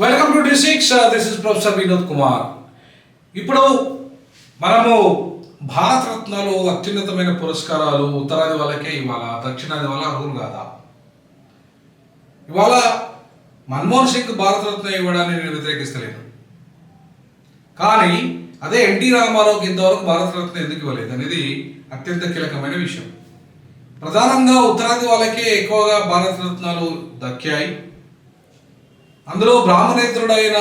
Welcome to డి6. This is professor Vinod Kumar. ఇప్పుడు మనము భారతరత్నాలు అత్యున్నతమైన పురస్కారాలు ఉత్తరాది వాళ్ళకే ఇవాళ, దక్షిణాది వాళ్ళ అర్హులు కాదా? ఇవాళ మన్మోహన్ సింగ్ భారతరత్న ఇవ్వడాన్ని నేను వ్యతిరేకిస్తలేను, కానీ అదే ఎన్టీ రామారావుకి ఇంతవరకు భారతరత్న ఎందుకు ఇవ్వలేదు అనేది అత్యంత కీలకమైన విషయం. ప్రధానంగా ఉత్తరాది వాళ్ళకే ఎక్కువగా భారతరత్నాలు దక్కాయి. అందులో బ్రాహ్మణేతరుడైన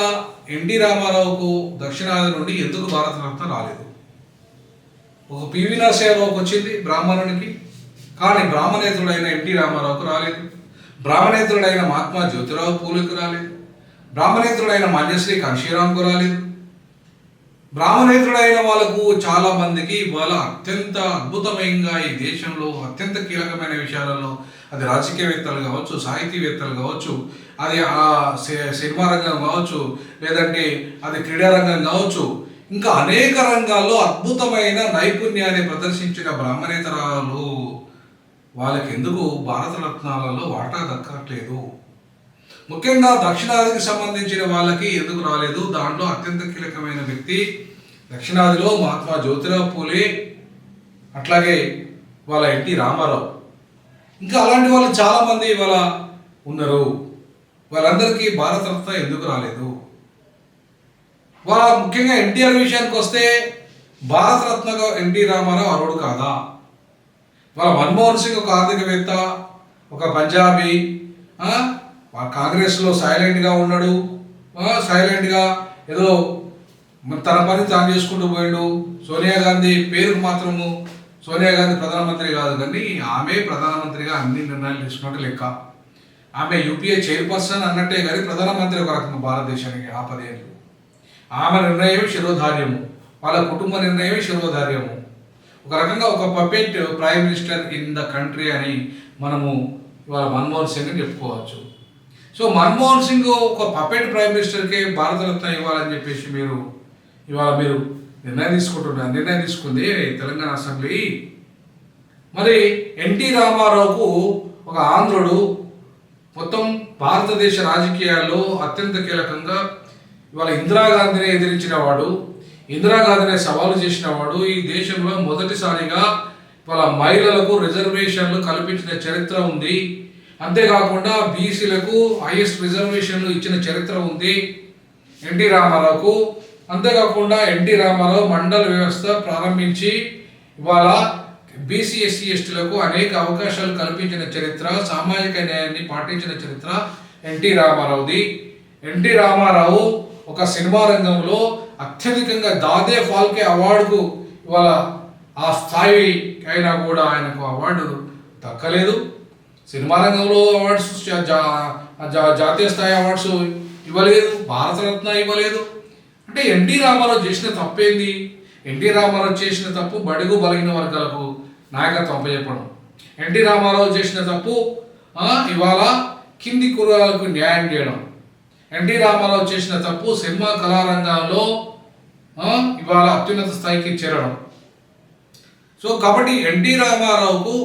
ఎన్టీ రామారావుకు దక్షిణాది నుండి ఎందుకు భారతరత్న రాలేదు? ఒక పివి నరసింహారావుకి వచ్చింది బ్రాహ్మణునికి, కానీ బ్రాహ్మణేతరుడైన ఎన్టీ రామారావుకు రాలేదు. బ్రాహ్మణేతరుడైన మహాత్మా జ్యోతిరావు పూలేకు రాలేదు. బ్రాహ్మణేతరుడైన మాన్యశ్రీ కాంశీరాంకు రాలేదు. బ్రాహ్మణేతరుడైన వాళ్ళకు చాలా మందికి ఇవాళ అత్యంత అద్భుతమైనగా ఈ దేశంలో అత్యంత కీలకమైన విషయాలలో, అది రాజకీయవేత్తలు కావచ్చు, సాహితీవేత్తలు కావచ్చు, అది సినిమా రంగం కావచ్చు, లేదంటే అది క్రీడా రంగం కావచ్చు, ఇంకా అనేక రంగాల్లో అద్భుతమైన నైపుణ్యాన్ని ప్రదర్శించిన బ్రాహ్మణేతరాలు వాళ్ళకి ఎందుకు భారతరత్నాలలో వాటా దక్కట్లేదు? ముఖ్యంగా దక్షిణాదికి సంబంధించిన వాళ్ళకి ఎందుకు రాలేదు? దాంట్లో అత్యంత కీలకమైన వ్యక్తి దక్షిణాదిలో మహాత్మా జ్యోతిరావు పూలే, అట్లాగే వాళ్ళ ఎన్టీ రామారావు, ఇంకా అలాంటి వాళ్ళు చాలామంది ఇవాళ ఉన్నారు. వాళ్ళందరికీ భారతరత్న ఎందుకు రాలేదు? వాళ్ళ ముఖ్యంగా ఎన్టీఆర్ విషయానికి వస్తే భారతరత్నగా ఎన్టీ రామారావు అర్హుడు కాదా? వాళ్ళ మన్మోహన్ సింగ్ ఒక ఆర్థికవేత్త, ఒక పంజాబీ, కాంగ్రెస్లో సైలెంట్గా ఉన్నాడు, సైలెంట్గా ఏదో తన పని తాను చేసుకుంటూ పోయాడు. సోనియా గాంధీ పేరుకు మాత్రము సోనియా గాంధీ ప్రధానమంత్రి కాదు, కానీ ఆమె ప్రధానమంత్రిగా అన్ని నిర్ణయాలు తీసుకున్నట్టు లెక్క. ఆమె యూపీఏ చైర్పర్సన్ అన్నట్టే, కానీ ప్రధానమంత్రి ఒక రకంగా భారతదేశానికి ఆ 10 ఏళ్ళు. ఆమె నిర్ణయం శిరోధార్యము, వాళ్ళ కుటుంబ నిర్ణయం శిరోధార్యము. ఒక రకంగా ఒక puppet prime minister in the country అని మనము ఇవాళ మన్మోహన్ సింగ్ చెప్పుకోవచ్చు. సో మన్మోహన్ సింగ్ ఒక పపెట్ ప్రైమ్ మినిస్టర్కే భారతరత్న ఇవ్వాలని చెప్పేసి ఇవాళ మీరు నిర్ణయం తీసుకుంది తెలంగాణ అసెంబ్లీ. మరి ఎన్టీ రామారావుకు ఒక ఆంధ్రుడు, మొత్తం భారతదేశ రాజకీయాల్లో అత్యంత కీలకంగా ఇవాళ ఇందిరాగాంధీని ఎదిరించిన వాడు, ఇందిరాగాంధీని సవాలు చేసిన వాడు, ఈ దేశంలో మొదటిసారిగా వాళ్ళ మహిళలకు రిజర్వేషన్లు కల్పించిన చరిత్ర ఉంది. అంతేకాకుండా బీసీలకు హైయెస్ట్ రిజర్వేషన్లు ఇచ్చిన చరిత్ర ఉంది ఎన్టీ రామారావుకు. అంతేకాకుండా ఎన్టీ రామారావు మండల వ్యవస్థ ప్రారంభించి ఇవాళ బీసీ ఎస్సీ ఎస్టీలకు అనేక అవకాశాలు కల్పించిన చరిత్ర, సామాజిక న్యాయాన్ని పాటించిన చరిత్ర ఎన్టీ రామారావుది. ఎన్టీ రామారావు ఒక సినిమా రంగంలో అత్యధికంగా దాదే ఫాల్కే అవార్డుకు ఇవాళ ఆ స్థాయి అయినా కూడా ఆయనకు అవార్డు దక్కలేదు. సినిమా రంగంలో అవార్డ్స్, జాతీయ స్థాయి అవార్డ్స్ ఇవ్వలేదు, భారతరత్న ఇవ్వలేదు. అంటే ఎన్టీ రామారావు చేసిన తప్పేంది? ఎన్టీ రామారావు చేసిన తప్పు బడుగు బలహీన వర్గాలకు నాయకత్వం అప్పచెప్పడం. ఎన్టీ రామారావు చేసిన తప్పు ఇవాళ కింది కులాలకు న్యాయం చేయడం. ఎన్టీ రామారావు చేసిన తప్పు సినిమా కళారంగంలో ఇవాళ అత్యున్నత స్థాయికి చేరడం. సో కాబట్టి ఎన్టీ రామారావుకు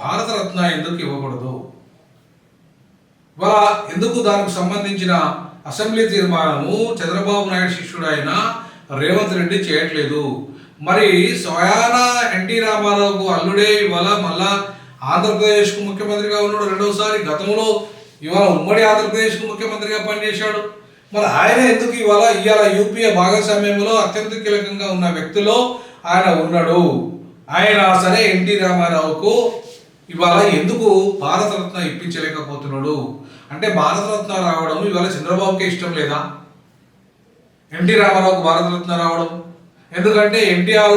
భారతరత్న ఎందుకు ఇవ్వకూడదు? ఇవాళ ఎందుకు దానికి సంబంధించిన అసెంబ్లీ తీర్మానము చంద్రబాబు నాయుడు శిష్యుడు అయిన రేవంత్ రెడ్డి చేయట్లేదు? మరి స్వయాన ఎన్టీ రామారావుకు అల్లుడే ఇవాళ మళ్ళా ఆంధ్రప్రదేశ్కు ముఖ్యమంత్రిగా ఉన్నాడు రెండవసారి. గతంలో ఇవాళ ఉమ్మడి ఆంధ్రప్రదేశ్కు ముఖ్యమంత్రిగా పనిచేశాడు. మరి ఆయన ఎందుకు ఇవాళ యూపీఏ భాగస్వామ్యంలో అత్యంత కీలకంగా ఉన్న వ్యక్తిలో ఆయన ఉన్నాడు? ఆయన సరే ఎన్టీ రామారావుకు ఇవాళ ఎందుకు భారతరత్న ఇప్పించలేకపోతున్నాడు? అంటే భారతరత్న రావడం ఇవాళ చంద్రబాబుకే ఇష్టం లేదా ఎన్టీ రామారావుకు భారతరత్న రావడం? ఎందుకంటే ఎన్టీఆర్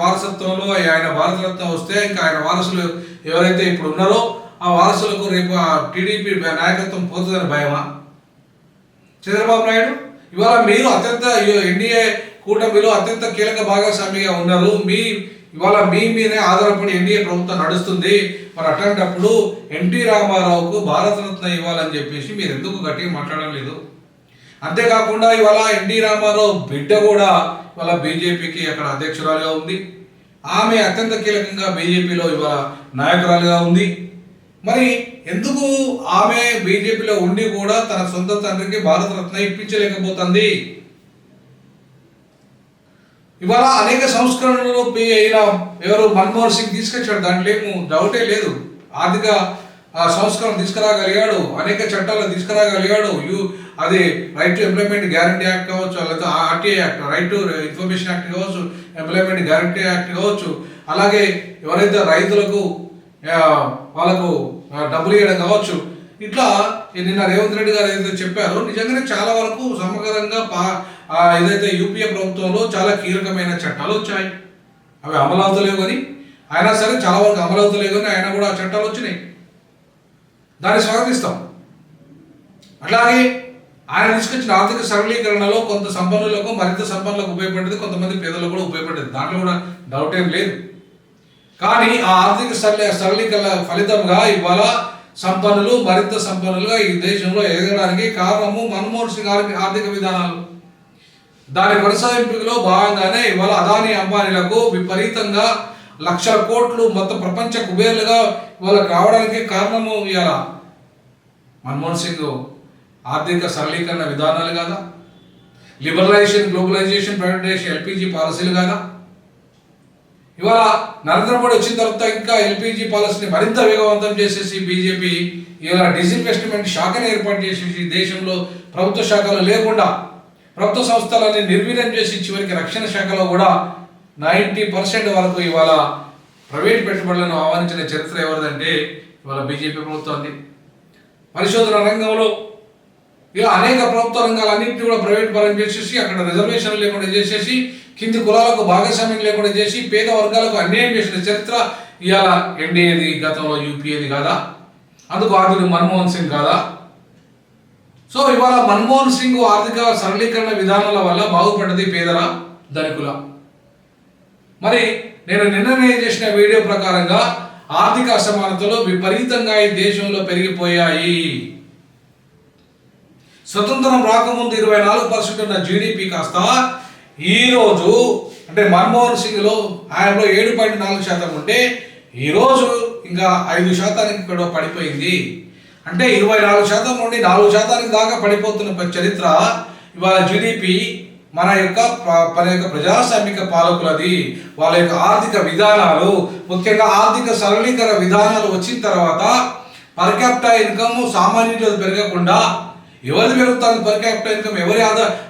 వారసత్వంలో ఆయన భారతరత్న వస్తే ఇంకా ఆయన వారసులు ఎవరైతే ఇప్పుడు ఉన్నారో ఆ వారసులకు రేపు ఆ టీడీపీ నాయకత్వం పోతుందని భయమా చంద్రబాబు నాయుడు? ఇవాళ మీరు అత్యంత ఎన్డీఏ కూటమిలో అత్యంత కీలక భాగస్వామిగా ఉన్నారు. ఇవాళ మీ మీదే ఆధారపడి ఎన్డీఏ ప్రభుత్వం నడుస్తుంది. మరి అట్లాంటప్పుడు ఎన్టీ రామారావుకు భారతరత్న ఇవ్వాలని చెప్పేసి మీరు ఎందుకు గట్టిగా మాట్లాడడం లేదు? అంతేకాకుండా ఇవాళ ఎన్టీ రామారావు బిడ్డ కూడా ఇవాళ బీజేపీకి అక్కడ అధ్యక్షురాలుగా ఉంది. ఆమె అత్యంత కీలకంగా బీజేపీలో ఇవాళ నాయకురాలుగా ఉంది. మరి ఎందుకు ఆమె బీజేపీలో ఉండి కూడా తన సొంత తండ్రికి భారతరత్న ఇప్పించలేకపోతుంది? ఇవాళ అనేక సంస్కరణలు అయిన ఎవరు మన్మోహన్ సింగ్ తీసుకొచ్చాడు, దాంట్లో ఏమో డౌటే లేదు. ఆర్థిక సంస్కరణ తీసుకురాగలిగాడు, అనేక చట్టాలు తీసుకురాగలిగాడు. అది right to employment guarantee act కావచ్చు, లేకపోతే RTI act, right to information act కావచ్చు, ఎంప్లాయ్మెంట్ గ్యారంటీ యాక్ట్ కావచ్చు, అలాగే ఎవరైతే రైతులకు వాళ్ళకు డబ్బులు ఇవ్వడం కావచ్చు. ఇట్లా నిన్న రేవంత్ రెడ్డి గారు ఏదైతే చెప్పారో నిజంగానే చాలా వరకు సమగ్రంగా ఏదైతే యూపీఏ ప్రభుత్వంలో చాలా కీలకమైన చట్టాలు వచ్చాయి. అవి అమలు అవుతలేవు కానీ అయినా సరే చాలా వరకు అమలు అవుతలేవు కానీ అయినా కూడా ఆ చట్టాలు వచ్చినాయి, దాన్ని స్వాగతిస్తాం. అట్లాగే ఆయన తీసుకొచ్చిన ఆర్థిక సరళీకరణలో కొంత సంపన్నులకు మరింత సంపన్నులకు ఉపయోగపడ్డది, కొంతమంది పేదలకు కూడా ఉపయోగపడ్డది, దాంట్లో కూడా డౌట్ ఏం లేదు. కానీ ఆ ఆర్థిక సరళీకరణ ఫలితంగా ఇవాళ సంపన్నులు మరింత సంపన్నులుగా ఈ దేశంలో ఎదగడానికి కారణము మన్మోహన్ సింగ్ ఆర్థిక విధానాలు. దాని కొనసాగింపులో భాగంగానే ఇవాళ అదానీ అంబానీలకు విపరీతంగా లక్షల కోట్లు మొత్తం ప్రపంచ కుబేర్లుగా వాళ్ళకి రావడానికి కారణము ఇవాళ మన్మోహన్ సింగ్ ఆర్థిక సరళీకరణ విధానాలు కాదా, లిబరలైజేషన్, గ్లోబలైజేషన్, ప్రైవేటైజేషన్, ఎల్పిజి పాలసీలు కాదా? ఇవాళ నరేంద్ర మోడీ వచ్చిన తర్వాత ఇంకా ఎల్పిజి పాలసీని మరింత వేగవంతం చేసేసి బీజేపీ ఇవాళ డిజిన్వెస్ట్మెంట్ శాఖను ఏర్పాటు చేసేసి దేశంలో ప్రభుత్వ శాఖలు లేకుండా ప్రభుత్వ సంస్థలని నిర్వీర్యం చేసి చివరికి రక్షణ శాఖలో కూడా 90% వరకు ఇవాళ ప్రైవేట్ పెట్టుబడులను ఆహ్వానించిన చరిత్ర ఎవరిదంటే ఇవాళ బీజేపీ ప్రభుత్వాన్ని. పరిశోధన రంగంలో ఇలా అనేక ప్రభుత్వ రంగాలన్నింటినీ కూడా ప్రైవేట్ పరం చేసేసి అక్కడ రిజర్వేషన్లు లేకుండా చేసేసి కింది కులాలకు భాగస్వామ్యం లేకుండా చేసి పేద వర్గాలకు అన్యాయం చేసిన చరిత్ర ఇవాళ ఎన్డీఏది, గతంలో యూపీఏది కాదా? అందుకు ఆర్థిక మన్మోహన్ సింగ్ కాదా? సో ఇవాళ మన్మోహన్ సింగ్ ఆర్థిక సరళీకరణ విధానాల వల్ల బాగుపడ్డది పేదల, ధనికుల. మరి నేను నిన్న చేసిన వీడియో ప్రకారంగా ఆర్థిక అసమానతలు విపరీతంగా ఈ దేశంలో పెరిగిపోయాయి. స్వతంత్రం రాకముందు 24% ఉన్న జీడిపి కాస్త ఈరోజు అంటే మన్మోహన్ సింగ్లో ఆయనలో 7.4% ఉంటే ఈరోజు ఇంకా 5% కూడా పడిపోయింది. అంటే 24% నుండి 4% దాకా పడిపోతున్న చరిత్ర ఇవాళ జీడిపి మన యొక్క ప్రజాస్వామిక పాలకులది. వాళ్ళ యొక్క ఆర్థిక విధానాలు, ముఖ్యంగా ఆర్థిక సరళీకరణ విధానాలు వచ్చిన తర్వాత పర్ క్యాపిటల్ ఇన్కమ్ సామాన్యులు పెరగకుండా ఎవరిది పెరుగుతుంది? పర్ క్యాపిటల్ ఇన్కమ్ ఎవరి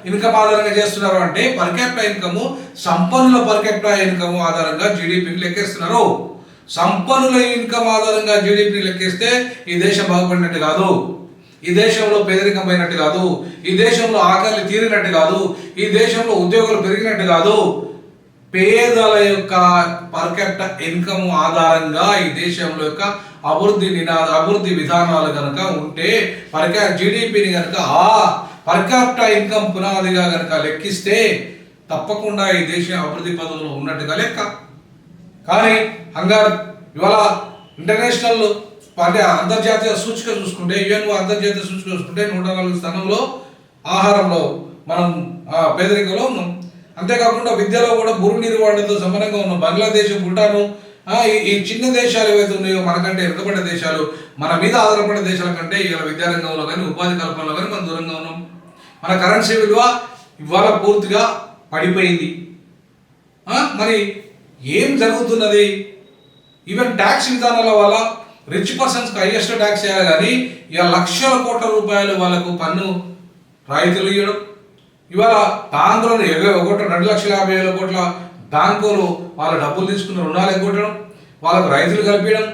ఇన్కమ్ ఆధారంగా చేస్తున్నారు అంటే పర్ క్యాపిటల్ ఇన్కమ్ సంపన్నుల పర్ క్యాపిటల్ ఇన్కమ్ ఆధారంగా జీడిపిని లెక్కేస్తున్నారు. సంపన్నుల ఇన్కమ్ ఆధారంగా జీడిపిని లెక్కేస్తే ఈ దేశం బాగుపడినట్టు కాదు, ఈ దేశంలో పేదరికం పోయినట్టు కాదు, ఈ దేశంలో ఆకలి తీరినట్టు కాదు, ఈ దేశంలో ఉద్యోగాలు పెరిగినట్టు కాదు. పేదల యొక్క పర్ క్యాపిటల్ ఇన్కమ్ ఆధారంగా ఈ దేశంలో యొక్క అభివృద్ధి విధానాలు కనుక ఉంటే జీడిపిని కనుక ఆ పర్ క్యాపిటల్ ఇన్కమ్ పునాదిగా కనుక లెక్కిస్తే తప్పకుండా ఈ దేశం అభివృద్ధి పదంలో ఉన్నట్టుగా లెక్క. కానీ ఇవాళ ఇంటర్నేషనల్ అంటే అంతర్జాతీయ సూచిక చూసుకుంటే, యుఎన్ఓ అంతర్జాతీయ సూచిక చూసుకుంటే 104 స్థానంలో ఆహారంలో మనం పేదరికంలో ఉన్నాం. అంతేకాకుండా విద్యలో కూడా భూమి నిర్వహణతో సమానంగా ఉన్నాం. బంగ్లాదేశ్, భూటాను, ఈ చిన్న దేశాలు ఏవైతే ఉన్నాయో మనకంటే వెనుకబడ్డ దేశాలు, మన మీద ఆధారపడే దేశాల కంటే ఇవాళ విద్యారంగంలో కానీ ఉపాధి కల్పనలో కానీ మనం దూరంగా ఉన్నాం. మన కరెన్సీ విలువ ఇవాళ పూర్తిగా పడిపోయింది. మరి ఏం జరుగుతున్నది? ఈవెన్ ట్యాక్స్ విధానాల వల్ల రిచ్ పర్సన్స్కి హైయెస్ట్ ట్యాక్స్ చేయాలి కానీ ఇవాళ లక్షల కోట్ల రూపాయలు వాళ్ళకు పన్ను రాయితీలు ఇవ్వడం, ఇవాళ బ్యాంకులను 2,50,000 కోట్ల బ్యాంకులు వాళ్ళ డబ్బులు తీసుకున్న రుణాలు ఎగ్గొట్టడం, వాళ్ళకు రైతులు కల్పించడం,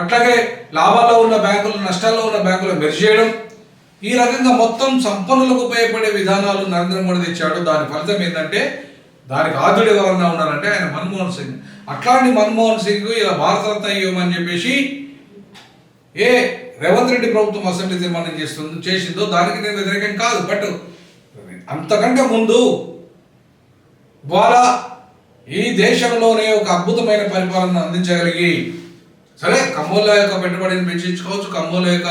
అట్లాగే లాభాల్లో ఉన్న బ్యాంకులు నష్టాల్లో ఉన్న బ్యాంకులు మెర్జ్ చేయడం, ఈ రకంగా మొత్తం సంపన్నులకు ఉపయోగపడే విధానాలు నరేంద్ర మోడీ తెచ్చాడు. దాని ఫలితం ఏంటంటే దానికి ఆద్యుడు ఎవరన్నా ఉన్నారంటే ఆయన మన్మోహన్ సింగ్. అట్లాంటి మన్మోహన్ సింగ్ ఇలా భారతరత్న ఇవ్వమని చెప్పేసి రేవంత్ రెడ్డి ప్రభుత్వం అసెంబ్లీ తీర్మానం చేసిందో దానికి నేను వ్యతిరేకం కాదు. బట్ అంతకంటే ముందు వాళ్ళ ఈ దేశంలోనే ఒక అద్భుతమైన పరిపాలన అందించగలిగి, సరే కమ్మోళ్ళ యొక్క పెట్టుబడిని పెంచుకోవచ్చు, కమ్మోళ్ళ యొక్క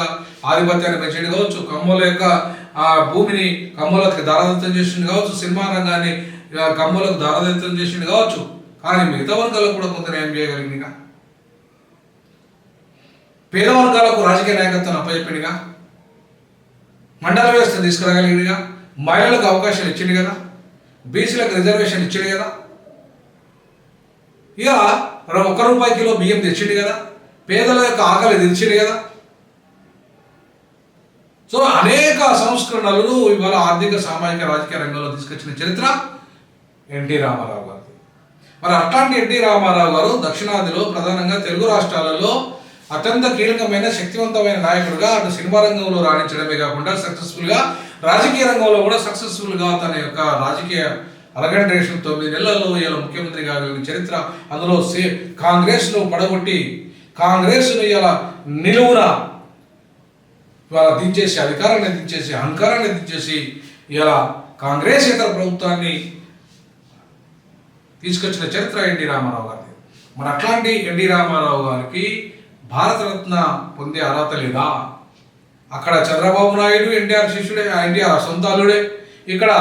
ఆధిపత్యాన్ని పెంచేది కావచ్చు, కమ్మోళ్ళ యొక్క భూమిని కమ్మోళ్ళకి దారాదత్తం చేసింది కావచ్చు, సినిమా రంగాన్ని కమ్మోళ్ళకు దారాదత్తం చేసింది కావచ్చు. కానీ మిగతా వర్గాలకు కూడా కొంత న్యాయం చేయగలిగినగా పేద వర్గాలకు రాజకీయ నాయకత్వాన్ని అప్పచెప్పిండిగా, మండల వ్యవస్థ తీసుకురాగలిగినగా, మహిళలకు అవకాశాలు ఇచ్చింది కదా, బీసీలకు రిజర్వేషన్ ఇచ్చింది కదా, ఇక ₹1 కిలో బియ్యం తెచ్చింది కదా, పేదల యొక్క ఆకలి తీర్చింది కదా. సో అనేక సంస్కరణలు ఇవాళ ఆర్థిక సామాజిక రాజకీయ రంగంలో తీసుకొచ్చిన చరిత్ర ఎన్టీ రామారావు గారు. మరి అట్లాంటి ఎన్టీ రామారావు గారు దక్షిణాదిలో ప్రధానంగా తెలుగు రాష్ట్రాలలో అత్యంత కీలకమైన శక్తివంతమైన నాయకుడిగా అటు సినిమా రంగంలో రాణించడమే కాకుండా సక్సెస్ఫుల్గా రాజకీయ రంగంలో కూడా సక్సెస్ఫుల్గా తన యొక్క రాజకీయ అరగంటేషన్ 9 నెలల్లో ఇలా ముఖ్యమంత్రి కాగలిగిన చరిత్ర. అందులో కాంగ్రెస్ను పడగొట్టి కాంగ్రెస్ను ఇలా నిలువున ఇవాళ దించేసి అధికారాన్ని దించేసి అహంకారాన్ని దించేసి ఇలా కాంగ్రెస్ ఇతర ప్రభుత్వాన్ని తీసుకొచ్చిన చరిత్ర ఎన్టీ రామారావు గారిది. మరి అట్లాంటి ఎన్టీ రామారావు గారికి భారతరత్న పొందే అర్హత లేదా? అక్కడ చంద్రబాబు నాయుడు ఎన్టీఆర్ శిష్యుడే, ఎన్టీఆర్ సొంత అల్లుడే. ఇక్కడ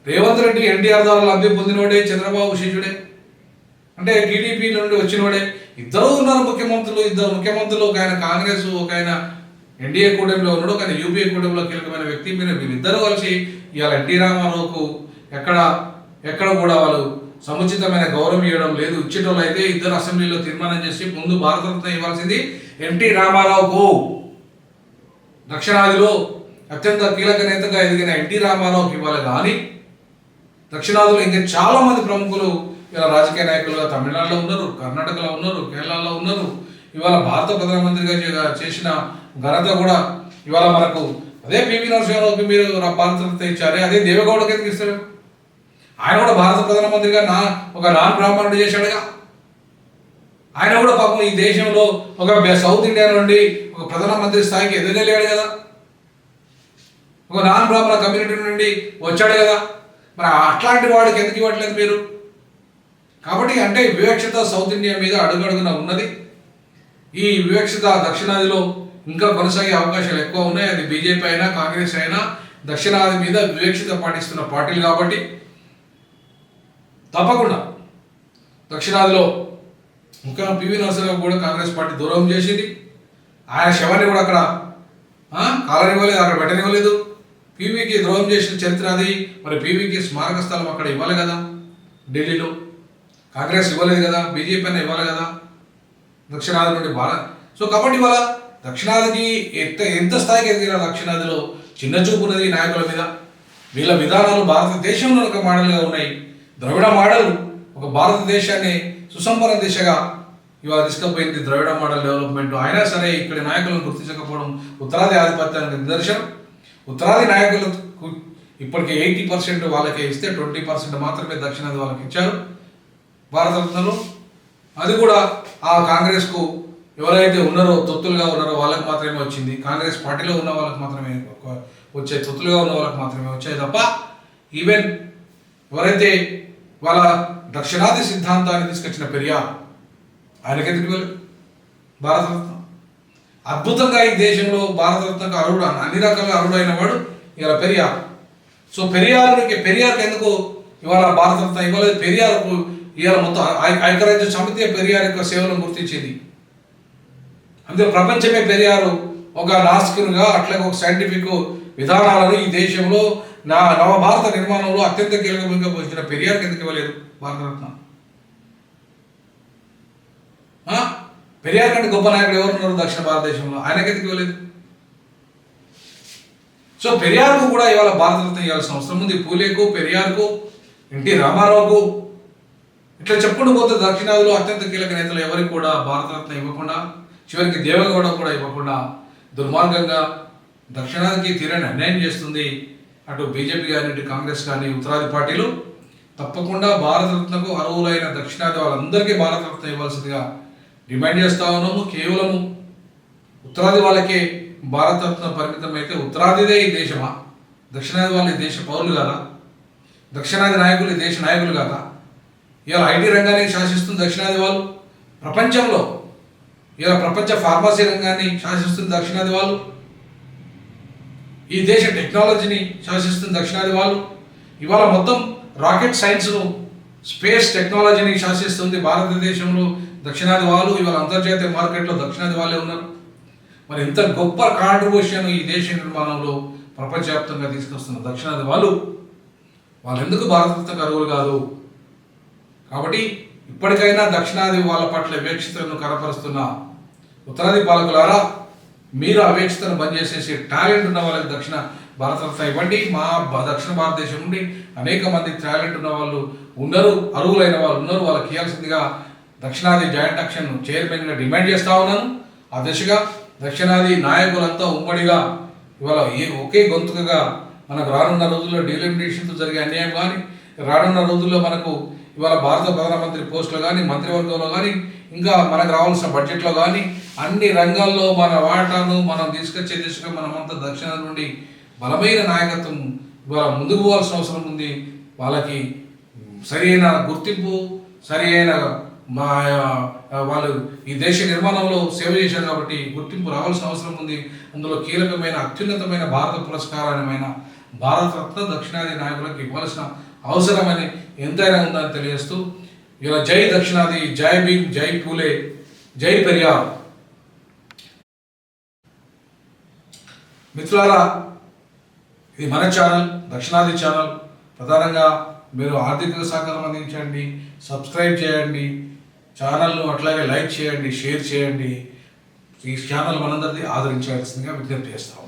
రేవంత్ రెడ్డి ఎన్టీఆర్ ద్వారా లబ్ధి పొందినోడే, చంద్రబాబు శిష్యుడే, అంటే టీడీపీ నుండి వచ్చినోడే. ఇద్దరు ఉన్నారు ముఖ్యమంత్రులు. ఇద్దరు ముఖ్యమంత్రులు, ఒక ఆయన కాంగ్రెస్, ఒక ఆయన ఎన్డీఏ కూటమిలో ఉన్నాడు, కానీ యూపీఏ కూటమిలో కీలకమైన వ్యక్తి. మీరు వీళ్ళిద్దరూ కలిసి ఇవాళ ఎన్టీ రామారావుకు ఎక్కడ కూడా వాళ్ళు సముచితమైన గౌరవం ఇవ్వడం లేదు. ఇచ్చేటోళ్ళు అయితే ఇద్దరు అసెంబ్లీలో తీర్మానం చేసి ముందు భారతరత్న ఇవ్వాల్సింది ఎన్టీ రామారావుకు. దక్షిణాదిలో అత్యంత కీలక నేతగా ఎదిగిన ఎన్టీ రామారావుకి ఇవ్వాలి. కానీ దక్షిణాదిలో ఇంకా చాలా మంది ప్రముఖులు ఇలా రాజకీయ నాయకులుగా తమిళనాడులో ఉన్నారు, కర్ణాటకలో ఉన్నారు, కేరళలో ఉన్నారు. ఇవాళ భారత ప్రధానమంత్రిగా చేసిన ఘనత కూడా ఇవాళ మనకు అదే పివి నరసింహారావుకి మీరు భారతరత్న ఇచ్చారే, అదే దేవేగౌడకి ఎందుకు ఇస్తారు? ఆయన కూడా భారత ప్రధానమంత్రిగా ఒక నాన్ బ్రాహ్మణుడు చేశాడుగా. ఆయన కూడా పాపం ఈ దేశంలో ఒక సౌత్ ఇండియా నుండి ఒక ప్రధానమంత్రి స్థాయికి ఎదగలిగాడు కదా, ఒక నాన్ బ్రాహ్మణ కమ్యూనిటీ నుండి వచ్చాడు కదా. మరి అట్లాంటి వాడికి ఎందుకు ఇవ్వట్లేదు మీరు? కాబట్టి అంటే వివక్షత సౌత్ ఇండియా మీద అడుగడుగున ఉన్నది. ఈ వివక్షత దక్షిణాదిలో ఇంకా కొనసాగే అవకాశాలు ఎక్కువ ఉన్నాయి. అది బీజేపీ అయినా కాంగ్రెస్ అయినా దక్షిణాది మీద వివక్షత పాటిస్తున్న పార్టీలు కాబట్టి తప్పకుండా దక్షిణాదిలో ముఖ్యంగా పివి నరసింహారావు కూడా కాంగ్రెస్ పార్టీ దూరం చేసింది. ఆయన శవాన్ని కూడా అక్కడ కాలనివ్వలేదు, అక్కడ పెట్టనివ్వలేదు. పీవీకి ద్రోహం చేసిన చరిత్ర అది. మరి పీవీకి స్మారక స్థలం అక్కడ ఇవ్వాలి కదా, ఢిల్లీలో. కాంగ్రెస్ ఇవ్వలేదు కదా, బీజేపీ అయినా ఇవ్వాలి కదా దక్షిణాది నుండి సో కాబట్టి ఇవాళ దక్షిణాదికి ఎంత స్థాయికి ఎదిగిన దక్షిణాదిలో చిన్న చూపు ఉన్నది నాయకుల మీద. వీళ్ళ విధానాలు భారతదేశంలో ఒక మోడల్గా ఉన్నాయి. ద్రవిడ మోడల్ ఒక భారతదేశాన్ని సుసంపన్న దిశగా ఇవాళ తీసుకుపోయింది. ద్రవిడ మోడల్ డెవలప్మెంట్. అయినా సరే ఇక్కడి నాయకులను గుర్తించకపోవడం ఉత్తరాది ఆధిపత్యానికి నిదర్శనం. ఉత్తరాది నాయకులకు ఇప్పటికే 80% వాళ్ళకే ఇస్తే 20% మాత్రమే దక్షిణాది వాళ్ళకి ఇచ్చారు భారతరత్నలో. అది కూడా ఆ కాంగ్రెస్కు ఎవరైతే ఉన్నారో తొత్తులుగా ఉన్నారో వాళ్ళకి మాత్రమే వచ్చింది. కాంగ్రెస్ పార్టీలో ఉన్న వాళ్ళకి మాత్రమే వచ్చాయి, తొత్తులుగా ఉన్న వాళ్ళకి మాత్రమే వచ్చాయి తప్ప ఈవెన్ ఎవరైతే వాళ్ళ దక్షిణాది సిద్ధాంతాన్ని తీసుకొచ్చిన పెరియార్ ఆయనకెందుకు ఇవ్వలేదు భారతరత్న? అద్భుతంగా ఈ దేశంలో భారతరత్నకు అర్హుడు, అన్ని రకాలుగా అర్హుడైన వాడు ఇవాళ పెరియార్. సో పెరియార్కి ఎందుకు ఇవాళ భారతరత్న ఇవ్వలేదు? పెరియార్కు ఇవాళ మొత్తం ఐక్యరాజ్య సమితి పెరియార్ యొక్క సేవలను గుర్తించింది. అందుకే ప్రపంచమే పెరియారు ఒక నాస్తికునిగా అట్లాగే ఒక సైంటిఫిక్ విధానాలను ఈ దేశంలో నవభారత నిర్మాణంలో అత్యంత కీలక భూమిక పోషించిన పెరియార్కి ఎందుకు ఇవ్వలేదు భారతరత్న? పెరియార్ కంటే గొప్ప నాయకుడు ఎవరున్నారు దక్షిణ భారతదేశంలో? ఆయనకి ఎందుకు ఇవ్వలేదు? సో పెరియార్కు కూడా ఇవాళ భారతరత్న ఇవ్వాల్సిన అవసరం ఉంది. పూలేకు, పెరియార్కు, ఎన్టీ రామారావుకు ఇట్లా చెప్పుకుంటూ పోతే దక్షిణాదిలో అత్యంత కీలక నేతలు ఎవరికి కూడా భారతరత్న ఇవ్వకుండా, చివరికి దేవేగౌడ కూడా ఇవ్వకుండా దుర్మార్గంగా దక్షిణాదికి తీరని అన్యాయం చేస్తుంది అటు బీజేపీ కానీ ఇటు కాంగ్రెస్ కానీ ఉత్తరాది పార్టీలు. తప్పకుండా భారతరత్నకు అర్హులైన దక్షిణాది వాళ్ళందరికీ భారతరత్న ఇవ్వాల్సిందిగా డిమాండ్ చేస్తూ ఉన్నాము. కేవలము ఉత్తరాది వాళ్ళకే భారతరత్న పరిమితం అయితే ఉత్తరాదిదే ఈ దేశమా? దక్షిణాది వాళ్ళు ఈ దేశ పౌరులు కదా? దక్షిణాది నాయకులు ఈ దేశ నాయకులు కదా? ఇవాళ ఐటీ రంగాన్ని శాసిస్తుంది దక్షిణాది వాళ్ళు. ప్రపంచంలో ఇవాళ ప్రపంచ ఫార్మసీ రంగాన్ని శాసిస్తుంది దక్షిణాది వాళ్ళు. ఈ దేశ టెక్నాలజీని శాసిస్తుంది దక్షిణాది వాళ్ళు. ఇవాళ మొత్తం రాకెట్ సైన్స్ను, స్పేస్ టెక్నాలజీని శాసిస్తుంది భారతదేశంలో దక్షిణాది వాళ్ళు ఇవాళ అంతర్జాతీయ మార్కెట్లో దక్షిణాది వాళ్ళే ఉన్నారు. మరి ఎంత గొప్ప కాంట్రిబ్యూషన్ ఈ దేశ నిర్మాణంలో ప్రపంచవ్యాప్తంగా తీసుకొస్తున్న దక్షిణాది వాళ్ళు ఎందుకు భారతరత్నకు అర్హులు కాదు? కాబట్టి ఇప్పటికైనా దక్షిణాది వాళ్ళ పట్ల వివక్షతను కనపరుస్తున్న ఉత్తరాది పాలకులారా, మీరు ఆ వివక్షతను బంద్ చేసేసి టాలెంట్ ఉన్న వాళ్ళకి దక్షిణ భారతరత్న ఇవ్వండి. మా దక్షిణ భారతదేశం నుండి అనేక మంది టాలెంట్ ఉన్న వాళ్ళు ఉన్నారు, అర్హులైన వాళ్ళు ఉన్నారు. వాళ్ళకి ఇవ్వాల్సిందిగా దక్షిణాది జాయింట్ యాక్షన్ చైర్మన్గా డిమాండ్ చేస్తూ ఉన్నాను. ఆ దిశగా దక్షిణాది నాయకులంతా ఉమ్మడిగా ఇవాళ ఒకే గొంతుకగా మనకు రానున్న రోజుల్లో డీలిమిటేషన్తో జరిగే అన్యాయం కానీ, రానున్న రోజుల్లో మనకు ఇవాళ భారత ప్రధానమంత్రి పోస్టులో కానీ, మంత్రివర్గంలో కానీ, ఇంకా మనకు రావాల్సిన బడ్జెట్లో కానీ అన్ని రంగాల్లో మన వాటాను మనం తీసుకొచ్చే దిశగా మనమంతా దక్షిణ నుండి బలమైన నాయకత్వం ఇవాళ ముందుకు పోవాల్సిన అవసరం ఉంది. వాళ్ళకి సరి అయిన గుర్తింపు, సరి అయిన వాళ్ళు ఈ దేశ నిర్మాణంలో సేవ చేశారు కాబట్టి గుర్తింపు రావాల్సిన అవసరం ఉంది. అందులో కీలకమైన అత్యున్నతమైన భారత పురస్కారమైన భారతరత్న దక్షిణాది నాయకులకు ఇవ్వాల్సిన అవసరమని ఎంతైనా ఉందని తెలియజేస్తూ, ఇలా జై దక్షిణాది, జై భీమ్, జై పూలే, జై పెరియార్. మిత్రులారా, ఇది మన ఛానల్, దక్షిణాది ఛానల్. ప్రధానంగా మీరు ఆర్థిక సహకారం అందించండి, సబ్స్క్రైబ్ చేయండి, ఛానల్ను అట్లాగే లైక్ చేయండి, షేర్ చేయండి. ఈ ఛానల్ మనందరిది ఆదరించాల్సిందిగా విజ్ఞప్తి చేస్తాం.